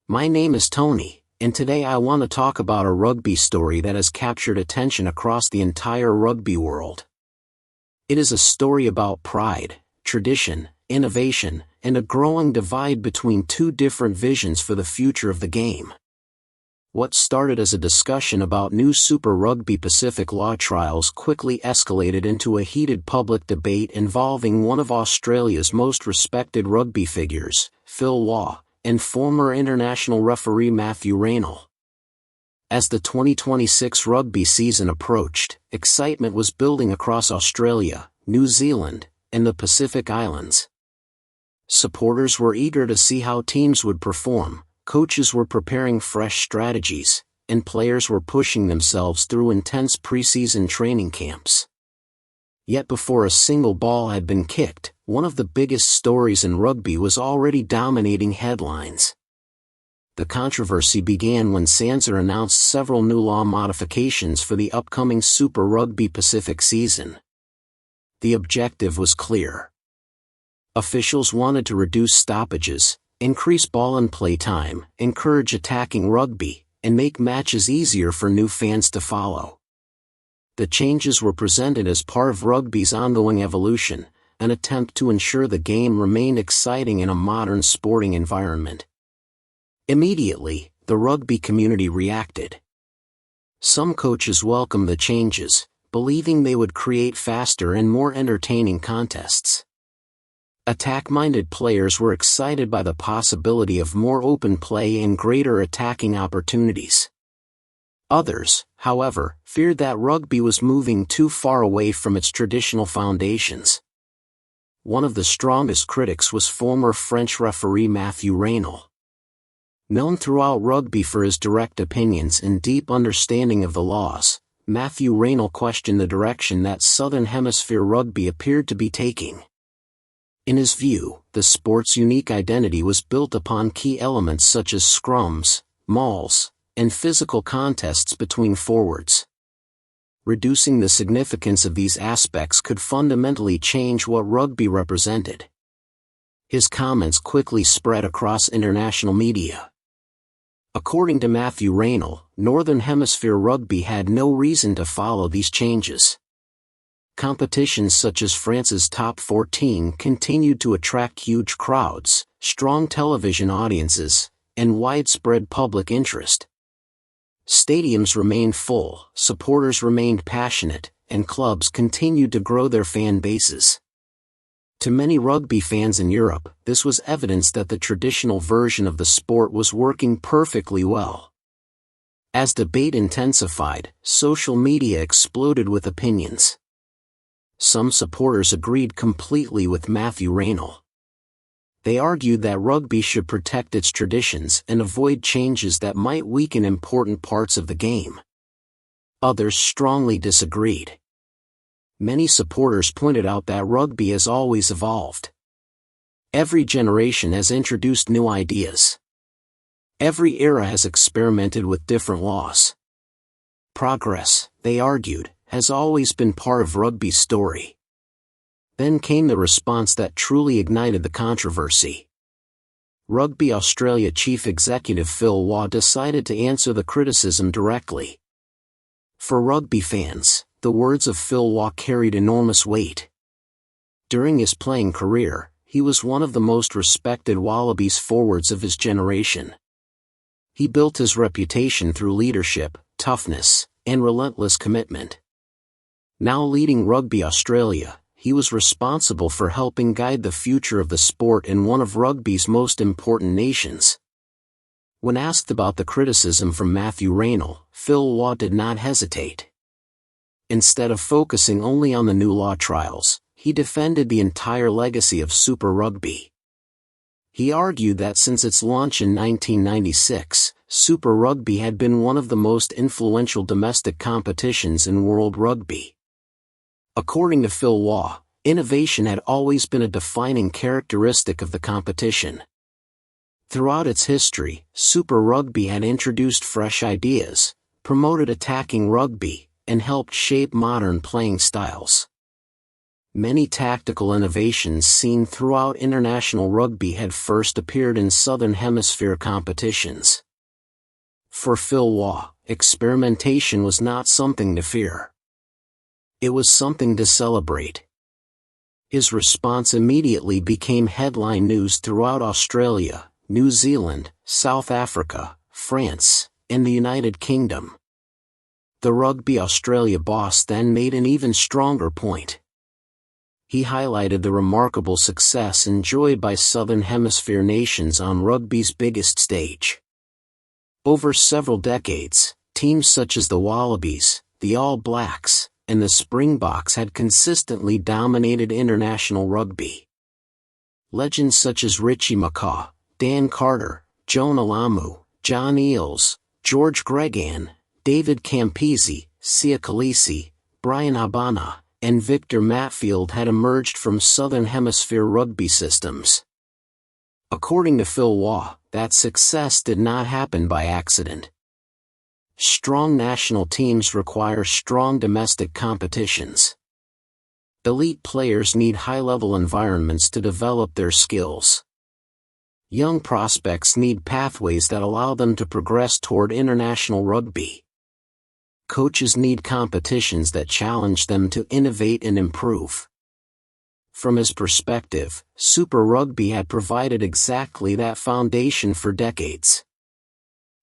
My name is Tony, and today I want to talk about a rugby story that has captured attention across the entire rugby world. It is a story about pride, tradition, innovation, and a growing divide between two different visions for the future of the game. What started as a discussion about new Super Rugby Pacific law trials quickly escalated into a heated public debate involving one of Australia's most respected rugby figures, Phil Waugh, and former international referee Mathieu Raynal. As the 2026 rugby season approached, excitement was building across Australia, New Zealand, and the Pacific Islands. Supporters were eager to see how teams would perform, coaches were preparing fresh strategies, and players were pushing themselves through intense preseason training camps. Yet before a single ball had been kicked, one of the biggest stories in rugby was already dominating headlines. The controversy began when SANZAR announced several new law modifications for the upcoming Super Rugby Pacific season. The objective was clear. Officials wanted to reduce stoppages, increase ball and play time, encourage attacking rugby, and make matches easier for new fans to follow. The changes were presented as part of rugby's ongoing evolution, an attempt to ensure the game remained exciting in a modern sporting environment. Immediately, the rugby community reacted. Some coaches welcomed the changes, believing they would create faster and more entertaining contests. Attack-minded players were excited by the possibility of more open play and greater attacking opportunities. Others, however, feared that rugby was moving too far away from its traditional foundations. One of the strongest critics was former French referee Mathieu Raynal. Known throughout rugby for his direct opinions and deep understanding of the laws, Mathieu Raynal questioned the direction that Southern Hemisphere rugby appeared to be taking. In his view, the sport's unique identity was built upon key elements such as scrums, mauls, and physical contests between forwards. Reducing the significance of these aspects could fundamentally change what rugby represented. His comments quickly spread across international media. According to Mathieu Raynal, Northern Hemisphere rugby had no reason to follow these changes. Competitions such as France's Top 14 continued to attract huge crowds, strong television audiences, and widespread public interest. Stadiums remained full, supporters remained passionate, and clubs continued to grow their fan bases. To many rugby fans in Europe, this was evidence that the traditional version of the sport was working perfectly well. As debate intensified, social media exploded with opinions. Some supporters agreed completely with Mathieu Raynal. They argued that rugby should protect its traditions and avoid changes that might weaken important parts of the game. Others strongly disagreed. Many supporters pointed out that rugby has always evolved. Every generation has introduced new ideas. Every era has experimented with different laws. Progress, they argued, has always been part of rugby's story. Then came the response that truly ignited the controversy. Rugby Australia Chief Executive Phil Waugh decided to answer the criticism directly. For rugby fans, the words of Phil Waugh carried enormous weight. During his playing career, he was one of the most respected Wallabies forwards of his generation. He built his reputation through leadership, toughness, and relentless commitment. Now leading Rugby Australia, he was responsible for helping guide the future of the sport in one of rugby's most important nations. When asked about the criticism from Mathieu Raynal, Phil Waugh did not hesitate. Instead of focusing only on the new law trials, he defended the entire legacy of Super Rugby. He argued that since its launch in 1996, Super Rugby had been one of the most influential domestic competitions in world rugby. According to Phil Waugh, innovation had always been a defining characteristic of the competition. Throughout its history, Super Rugby had introduced fresh ideas, promoted attacking rugby, and helped shape modern playing styles. Many tactical innovations seen throughout international rugby had first appeared in Southern Hemisphere competitions. For Phil Waugh, experimentation was not something to fear. It was something to celebrate. His response immediately became headline news throughout Australia, New Zealand, South Africa, France, and the United Kingdom. The Rugby Australia boss then made an even stronger point. He highlighted the remarkable success enjoyed by Southern Hemisphere nations on rugby's biggest stage. Over several decades, teams such as the Wallabies, the All Blacks, and the Springboks had consistently dominated international rugby. Legends such as Richie McCaw, Dan Carter, Joan Alamu, John Eales, George Gregan, David Campese, Sia Khaleesi, Brian Habana, and Victor Matfield had emerged from Southern Hemisphere rugby systems. According to Phil Waugh, that success did not happen by accident. Strong national teams require strong domestic competitions. Elite players need high-level environments to develop their skills. Young prospects need pathways that allow them to progress toward international rugby. Coaches need competitions that challenge them to innovate and improve. From his perspective, Super Rugby had provided exactly that foundation for decades.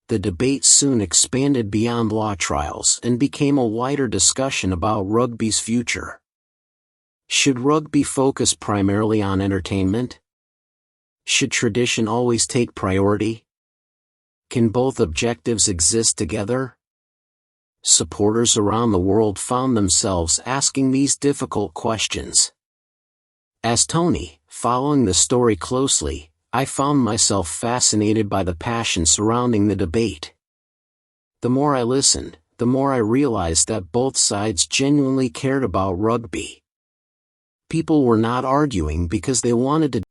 The debate soon expanded beyond law trials and became a wider discussion about rugby's future. Should rugby focus primarily on entertainment? Should tradition always take priority? Can both objectives exist together? Supporters around the world found themselves asking these difficult questions. As Tony, following the story closely, I found myself fascinated by the passion surrounding the debate. The more I listened, the more I realized that both sides genuinely cared about rugby. People were not arguing because they wanted to